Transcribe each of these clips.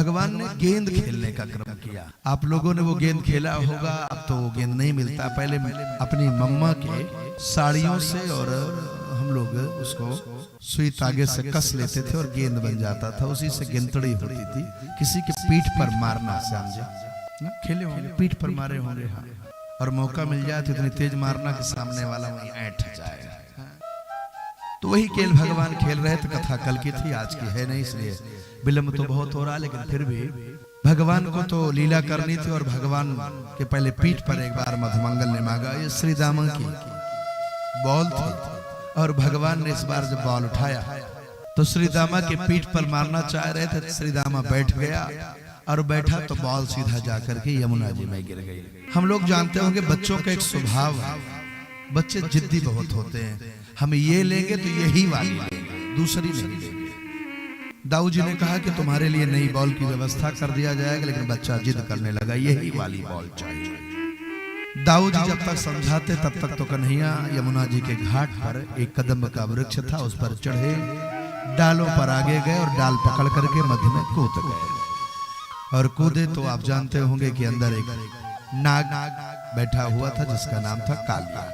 भगवान ने गेंद खेलने का क्रम किया। आप लोगों ने वो गेंद खेला होगा, अब तो वो गेंद नहीं मिलता। पहले अपनी मम्मा के साड़ियों से और हम लोग उसको सुई तागे से कस लेते थे और गेंद बन जाता था, उसी से गेंदड़ी होती थी। किसी के पीठ पर मारना, समझे ना, खेले होंगे, पीठ पर मारे होंगे। हाँ, और मौका मिल जाए तो इतनी तेज मारना कि सामने वाला वहीं ऐंठ जाए। तो वही खेल भगवान खेल रहे थे। कथा कल की थी, आज की है नहीं, इसलिए विलंब तो बहुत हो रहा, लेकिन फिर भी भगवान को तो लीला करनी थी। और भगवान के पहले पीठ पर एक बार मधुमंगल ने मांगा, ये श्री दामा की बॉल थी, और भगवान ने इस बार जब बॉल उठाया तो श्री दामा के पीठ पर मारना चाह रहे थे। श्री दामा बैठ गया, और बैठा तो बॉल सीधा जाकर के यमुना जी में गिर गई। हम लोग जानते होंगे बच्चों का एक स्वभाव है, बच्चे जिद्दी बहुत होते हैं। हम ये लेंगे तो यही वाली लेंगे, दूसरी नहीं लेंगे। दाऊ जी ने कहा कि तुम्हारे लिए नई बॉल की व्यवस्था कर दिया जाएगा, लेकिन बच्चा जिद करने लगा, यही वाली बॉल चाहिए। दाऊ जी जब तक समझाते तब तक तो कन्हैया यमुना जी के घाट पर एक कदम्ब का वृक्ष था, उस पर चढ़े, डालों पर आगे गए और डाल पकड़ करके मध्य में कूद गए। और कूदे तो आप जानते होंगे कि अंदर एक नाग बैठा हुआ था जिसका नाम था कालिया।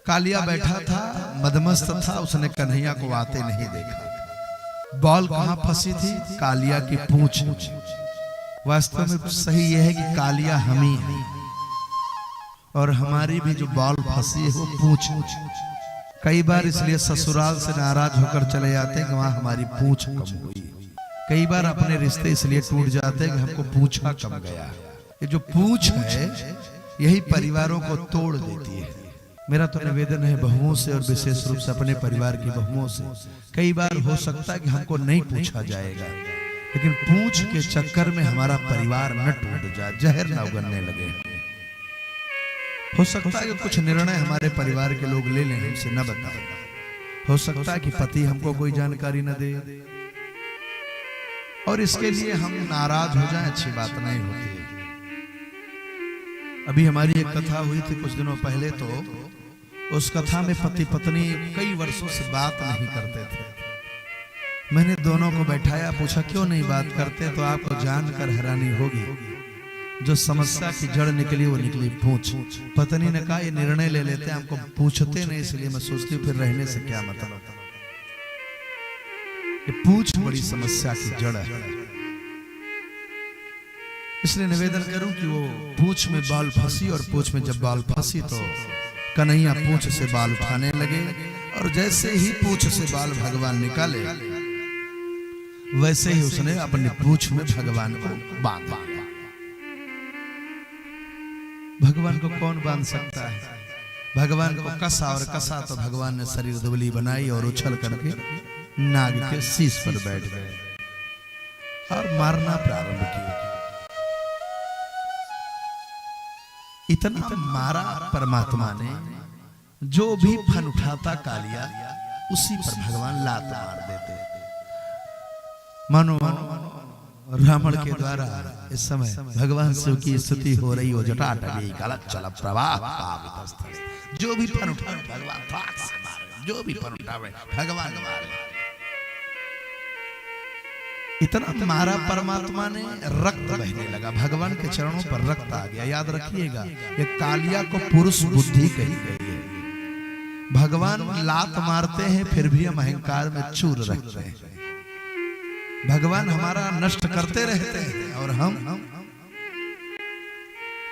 कालिया बैठा था, मदमस्त था, उसने कन्हैया को आते नहीं देखा। बॉल कहां फंसी थी? कालिया की पूंछ। वास्तव में सही यह है कि कालिया हम ही है, और हमारी भी जो बॉल फंसी है वो पूंछ। कई बार इसलिए ससुराल से नाराज होकर चले जाते हैं कि वहां हमारी पूंछ कम हुई। कई बार अपने रिश्ते इसलिए टूट जाते हैं कि हमको पूंछा कम गया। ये जो पूंछ है यही परिवारों को तोड़ देती है। मेरा तो निवेदन है बहुओं से, और विशेष रूप से अपने परिवार की बहुओं से, कई बार हो सकता है कि हमको नहीं पूछा जाएगा, लेकिन पूंछ के चक्कर में हमारा परिवार न टूट जाए, जहर न उगलने लगे। हो सकता है कि कुछ निर्णय हमारे परिवार के लोग ले लें, हमसे न बताएं। हो सकता है कि पति हमको कोई जानकारी न दे, और इसके लिए हम नाराज हो जाएं, अच्छी बात नहीं होती। अभी हमारी एक कथा हुई थी कुछ दिनों पहले, तो उस कथा में पति पत्नी कई वर्षों से बात नहीं करते थे। मैंने दोनों को बैठाया, पूछा क्यों नहीं बात करते? तो आपको जानकर हैरानी होगी, जो समस्या की जड़ निकली वो निकली पूंछ। पत्नी ने कहा ये निर्णय ले लेते हैं, हमको पूछते नहीं, इसलिए मैं सोचती हूँ फिर रहने से क्या मतलब। ये पूंछ बड़ी समस्या की जड़ है। इसलिए निवेदन करूं कि वो पूंछ में बाल फंसी, और पूंछ में जब बाल फंसी तो कन्हैया पूंछ से बाल उठाने लगे, और जैसे ही पूंछ से बाल भगवान निकाले वैसे ही उसने अपनी पूंछ में भगवान को बांधा। भगवान को कौन बांध सकता है? भगवान को कसा, और कसा तो भगवान ने शरीर दुबली बनाई और उछल करके नाग के शीश पर बैठ गए और मारना प्रारंभ किया। इतना मारा परमात्मा ने, जो भी फन उठाता कालिया उसी पर भगवान लात मार देते। मानो रावण के द्वारा इस समय भगवान शिव की स्तुति हो रही हो, जटाटवी गलत चल प्रवाह, जो भी फन उठावे भगवान त्राक से मारे, जो भी फन उठावे भगवान मारे। इतना मारा परमात्मा ने, रक्त बहने लगा, भगवान के चरणों पर रक्त आ गया। याद रखिएगा, ये कालिया को पुरुष बुद्धि कही गई है। भगवान लात मारते हैं फिर भी हम अहंकार में चूर रहते हैं। भगवान हमारा नष्ट करते रहते हैं, और हम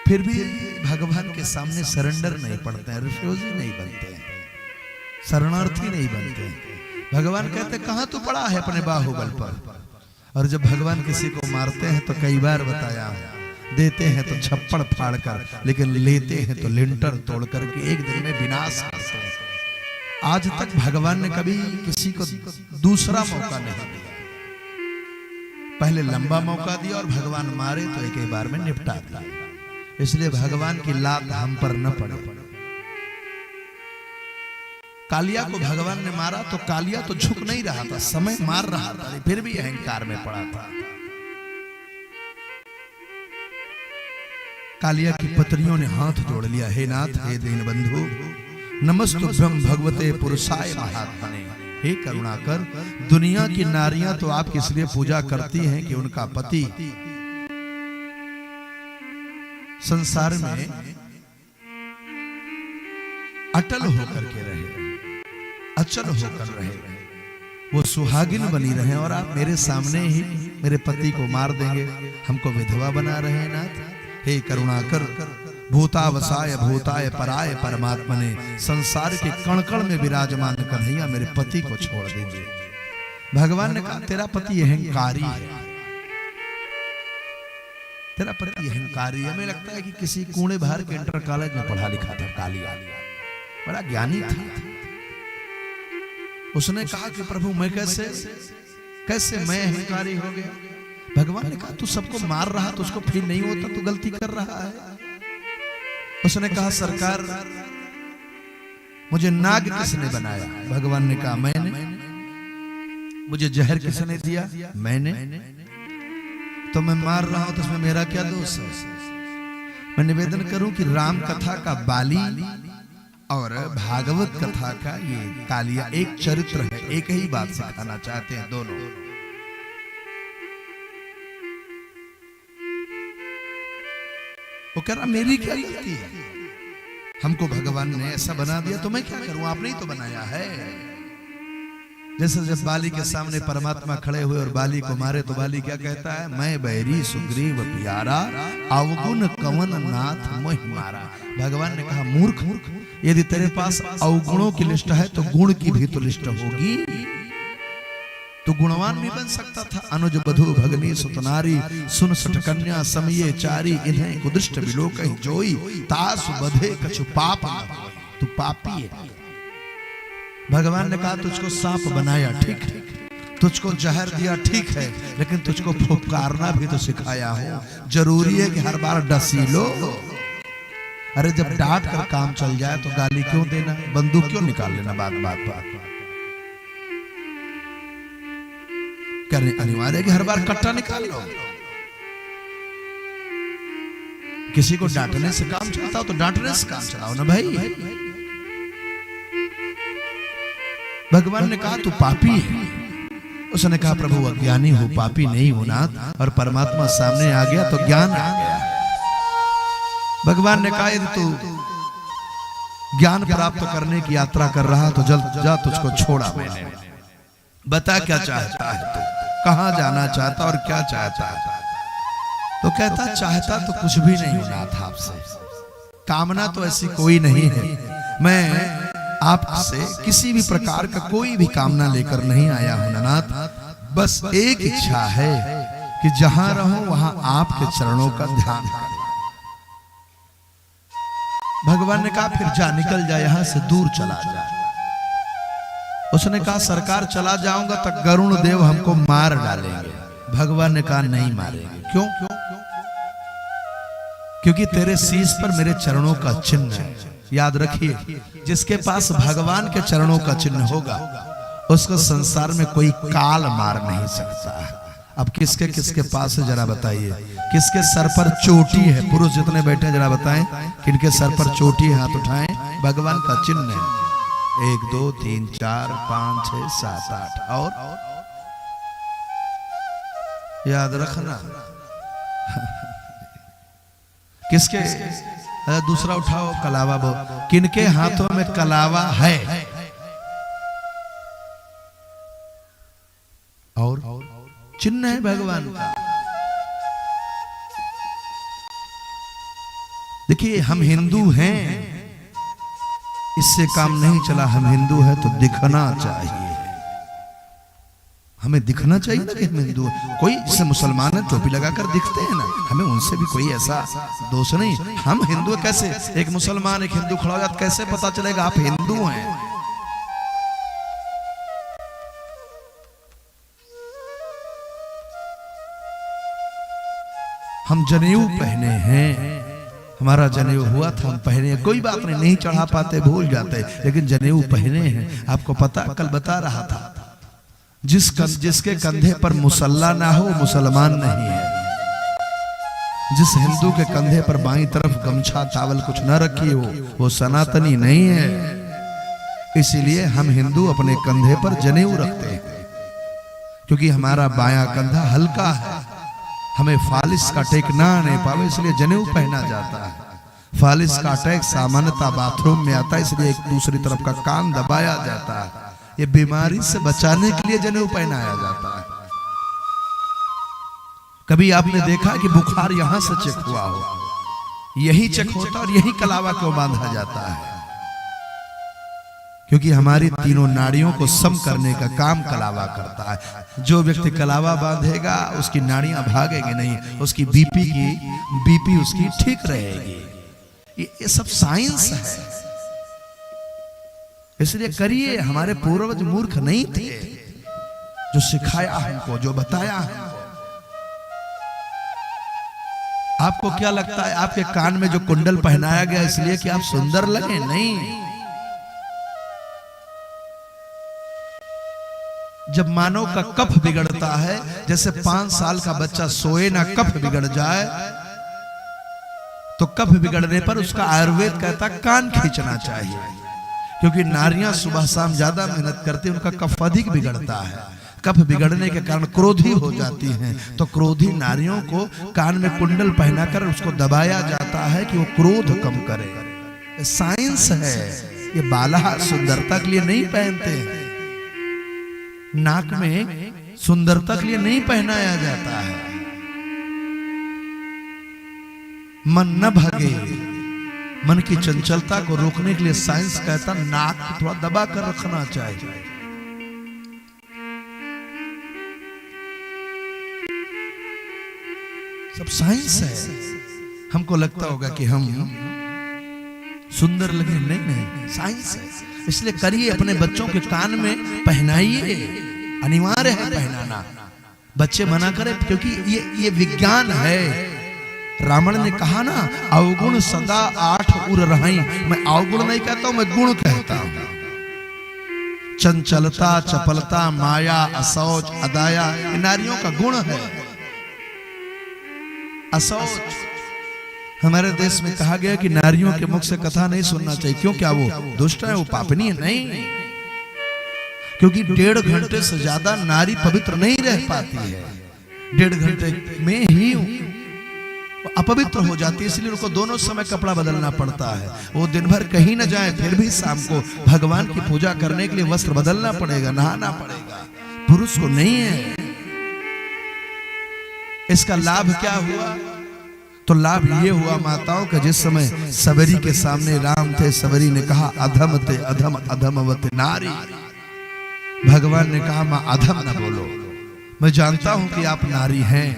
फिर भी भगवान के सामने सरेंडर नहीं पड़ते हैं, रिफ्यूजी नहीं बनते हैं, शरणार्थी नहीं बनते हैं। भगवान कहते कहां तू पड़ा है अपने बाहुबल पर। और जब भगवान किसी को मारते हैं तो कई बार बताया, देते हैं तो छप्पड़ फाड़ कर, लेकिन लेते हैं तो लिंटर तोड़ करके एक दिन में विनाश करते हैं। आज तक भगवान ने कभी किसी को दूसरा मौका नहीं दिया, पहले लंबा मौका दिया और भगवान मारे तो एक ही बार में निपटा दिया। इसलिए भगवान की लात हम पर न पड़े। कालिया को भगवान ने मारा तो कालिया तो झुक नहीं रहा था, समय मार रहा था, फिर भी अहंकार में पड़ा था। कालिया की पत्नियों ने हाथ जोड़ लिया, हे नाथ, हे दीन बंधु, नमस्तुभ्यं भगवते पुरुषाय महात्मने। हे करुणाकर, दुनिया की नारियां तो आपकी इसलिए पूजा करती हैं कि उनका पति संसार में अटल होकर के रहे, अचल होकर रहे, वो सुहागिन बनी रहे। और आप मेरे सामने ही मेरे पति को मार देंगे, हमको विधवा बना रहे हैं नाथ। हे करुणाकर, भूतावसाय भूताय पराय परमात्मा ने संसार के कण कण में विराजमान कन्हैया मेरे पति को छोड़ दीजिए। भगवान ने कहा तेरा पति अहंकारी है, तेरा पति अहंकारी है। हमें लगता है कि किसी कूड़े बाहर के इंटर कॉलेज में पढ़ा लिखा था, कालिया बड़ा ज्ञानी था। उसने कहा कि प्रभु मैं कैसे मैं अहंकारी हो गया। भगवान ने कहा तू सबको मार रहा तो उसको फील नहीं होता, तू गलती कर रहा है। उसने कहा सरकार मुझे नाग किसने बनाया। भगवान ने कहा मैंने। मुझे जहर किसने दिया, मैंने। तो मैं मार रहा हूं तो उसमें मेरा क्या दोष है। मैं निवेदन करूं कि राम कथा का बाली और भागवत कथा का ये कालिया एक चरित्र है, एक ही बात सिखाना चाहते हैं दोनों। वो कह रहा मेरी क्या गलती है, हमको भगवान ने ऐसा बना दिया तो मैं क्या करूं, आपने ही तो बनाया है। जैसे जब बाली के सामने परमात्मा खड़े हुए और बाली को मारे तो बाली क्या कहता है, मैं बैरी सुग्रीव प्यारा अवगुण कवन नाथ मोहि मारा। भगवान ने कहा मूर्ख, यदि तेरे पास अवगुणों की लिस्ट है तो गुण की भी तो लिस्ट होगी। तो गुणवान भी बन सकता था। अनुज बधु भगनी सुतनारी सुन सठ कन्या समये चारी इन्हें कुदृष्ट विलोक जोई तासु बधे कछु पाप न होई। तू पापी है। भगवान ने कहा तुझको सांप बनाया ठीक है, तुझको जहर दिया ठीक है, लेकिन तुझको फुफकारना भी तो सिखाया हो। जरूरी है कि हर बार डसी लो। अरे जब डांट कर काम चल जाए तो गाली क्यों देना, बंदूक क्यों निकाल लेना बात बात बात। करने अनिवार्य है कि हर बार कट्टा निकाल लो। किसी को डांटने से काम चलता हो तो डांटने से काम चलाओ ना भाई। भगवान ने कहा तू पापी है। उसने कहा प्रभु अज्ञानी हो, पापी नहीं हो नाथ। और परमात्मा सामने आ गया तो ज्ञान आ गया। भगवान ने कहा यदि तू ज्ञान प्राप्त करने की यात्रा कर रहा तो जल्द जा, तुझको छोड़ा मैंने। बता क्या चाहता है तू, कहां जाना चाहता और क्या चाहता है। तो कहता चाहता तो कुछ भी नहीं होना था आपसे, कामना तो ऐसी कोई नहीं है। मैं आपसे किसी भी प्रकार का कोई भी कामना लेकर नहीं आया हूं नाथ। बस एक इच्छा है कि जहां रहूं वहां आपके चरणों का ध्यान करूं। भगवान ने कहा फिर जा, निकल जा, यहां से दूर चला जा। उसने कहा सरकार चला जाऊंगा तो गरुण देव हमको मार डालेंगे। भगवान ने कहा नहीं मारेंगे। क्यों? क्योंकि तेरे शीश पर मेरे चरणों का चिन्ह है। याद रखिए, जिसके पास भगवान के चरणों का चिन्ह होगा उसको संसार में कोई काल मार नहीं सकता। अब किसके किसके पास है जरा बताइए। किसके सर पर चोटी है, पुरुष जितने बैठे हैं जरा बताएं किनके सर पर चोटी है, हाथ उठाएं। भगवान का चिन्ह है 1 2 3 4 5 6 7 8 और याद रखना। किसके, दूसरा उठाओ कलावा। वो किनके हाथों में कलावा है और चिन्ह है भगवान का। देखिए हम हिंदू हैं, इससे काम नहीं चला। हम हिंदू हैं तो दिखना चाहिए, हमें दिखना चाहिए ना कि हम हिंदू हैं। कोई जैसे मुसलमान है टोपी लगाकर दिखते हैं ना, हमें उनसे भी कोई ऐसा दोष नहीं। हम हिंदू कैसे, एक मुसलमान एक हिंदू खड़ा हो जाता कैसे पता चलेगा आप हिंदू हैं। हम जनेऊ पहने हैं, हमारा जनेऊ हुआ था हम पहने। कोई बात नहीं, नहीं चढ़ा पाते भूल जाते, लेकिन जनेऊ पहने हैं। आपको पता, कल बता रहा था जिसके कंधे पर मुसल्ला ना हो मुसलमान नहीं है। जिस हिंदू के कंधे पर बाईं तरफ गमछा चावल कुछ न रखी हो वो सनातनी नहीं है। इसीलिए हम हिंदू अपने कंधे पर जनेऊ रखते हैं, क्योंकि हमारा बायां कंधा हल्का है, हमें फालिस का अटैक ना आने पावे, इसलिए जनेऊ पहना जाता है। फालिस का अटैक सामान्यतः बाथरूम में आता है, इसलिए एक दूसरी तरफ का कान दबाया जाता है। ये बीमारी से बचाने के लिए जनेऊ पहनाया जाता है। कभी आपने देखा कि बुखार यहां से चेक हुआ हो? यही चेक होता और यही कलावा क्यों बांधा जाता है? क्योंकि हमारी तीनों नाड़ियों को सम करने का काम कलावा करता है। जो व्यक्ति कलावा बांधेगा उसकी नाड़ियां भागेंगी नहीं, उसकी बीपी उसकी ठीक रहेगी। ये सब साइंस है, इसलिए करिए। हमारे पूर्वज मूर्ख नहीं थे, जो सिखाया हमको, जो बताया हमको। आपको क्या लगता है आपके कान में जो कुंडल पहनाया गया इसलिए कि आप सुंदर लगे? नहीं। जब मानव का कफ बिगड़ता है, जैसे 5 साल का बच्चा सोए ना कफ बिगड़ जाए, तो कफ बिगड़ने पर उसका आयुर्वेद कहता कान खींचना चाहिए, क्योंकि नारियां सुबह शाम ज्यादा मेहनत करती हैं, उनका कफ अधिक बिगड़ता है। कफ बिगड़ने के कारण क्रोधी हो जाती हैं, तो क्रोधी नारियों को कान में कुंडल पहनाकर उसको दबाया जाता है कि वो क्रोध कम करे। साइंस है, ये बाला सुंदरता के लिए नहीं पहनते हैं, नाक में सुंदरता के लिए नहीं पहनाया जाता है। मन न भागे, मन की चंचलता को रोकने के लिए साइंस कहता नाक को थोड़ा दबा कर रखना चाहिए। सब साइंस है। हमको लगता होगा कि हम सुंदर लगे, नहीं, साइंस है। इसलिए करिए, अपने बच्चों के कान में पहनाइए, अनिवार्य है पहनाना। बच्चे मना करें क्योंकि ये विज्ञान है। रावण ने कहा ना, अवगुण सदा 8 उर रहाई। मैं अवगुण नहीं कहता हूं, मैं गुण कहता हूं। चंचलता, चपलता, माया, असौच, अदाया, ये नारियों का गुण है। असौच, हमारे देश में कहा गया कि नारियों के मुख से कथा नहीं सुनना चाहिए। क्यों? क्या वो दुष्ट है, वो पापनी है? नहीं, क्योंकि 1.5 घंटे से ज्यादा नारी पवित्र नहीं रह पाती है। 1.5 घंटे में ही अपवित्र हो जाती है, इसलिए उनको दोनों समय कपड़ा बदलना पड़ता है। वो दिन भर कहीं न जाए, फिर भी शाम को भगवान की पूजा करने के लिए वस्त्र बदलना पड़ेगा, नहाना पड़ेगा। पुरुष को नहीं है। इसका लाभ क्या हुआ? तो लाभ ये हुआ माताओं का, जिस समय सबरी के सामने राम थे, सबरी ने कहा अधम ते अधम अधमवत नारी। भगवान ने कहा मां अधम न बोलो, मैं जानता हूं कि आप नारी हैं।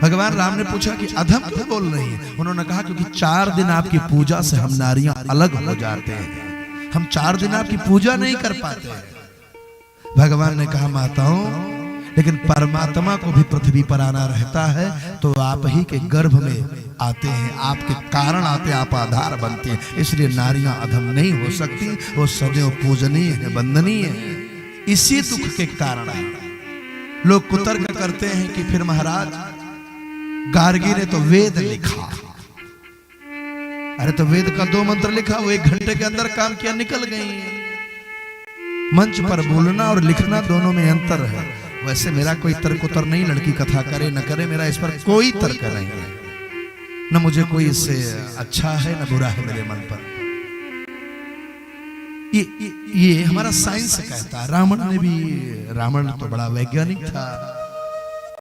भगवान राम ने पूछा कि अधम क्यों बोल रही है? उन्होंने कहा क्योंकि 4 दिन आपकी पूजा से हम नारियां अलग हो जाते हैं, हम 4 दिन आपकी पूजा नहीं कर पाते। भगवान ने कहा माताओं, लेकिन परमात्मा को भी पृथ्वी पर आना रहता है, तो आप ही के गर्भ में आते हैं, आपके कारण आते, आप आधार बनते हैं। इसलिए नारियां अधम नहीं हो सकती, वो सदैव पूजनीय है, वंदनीय है। इसी दुख के कारण है लोग कुतर्क करते हैं कि फिर महाराज गार्गी ने तो वेद लिखा। अरे तो वेद का 2 मंत्र लिखा, वो 1 घंटे के अंदर काम किया, निकल गई। मंच पर बोलना और लिखना दोनों में अंतर है। वैसे मेरा कोई तर्क उतर नहीं, लड़की कथा करे न करे, मेरा इस पर कोई तर्क नहीं है, न मुझे कोई इससे अच्छा है न बुरा है मेरे मन पर। ये हमारा साइंस कहता है। रावण तो बड़ा वैज्ञानिक था,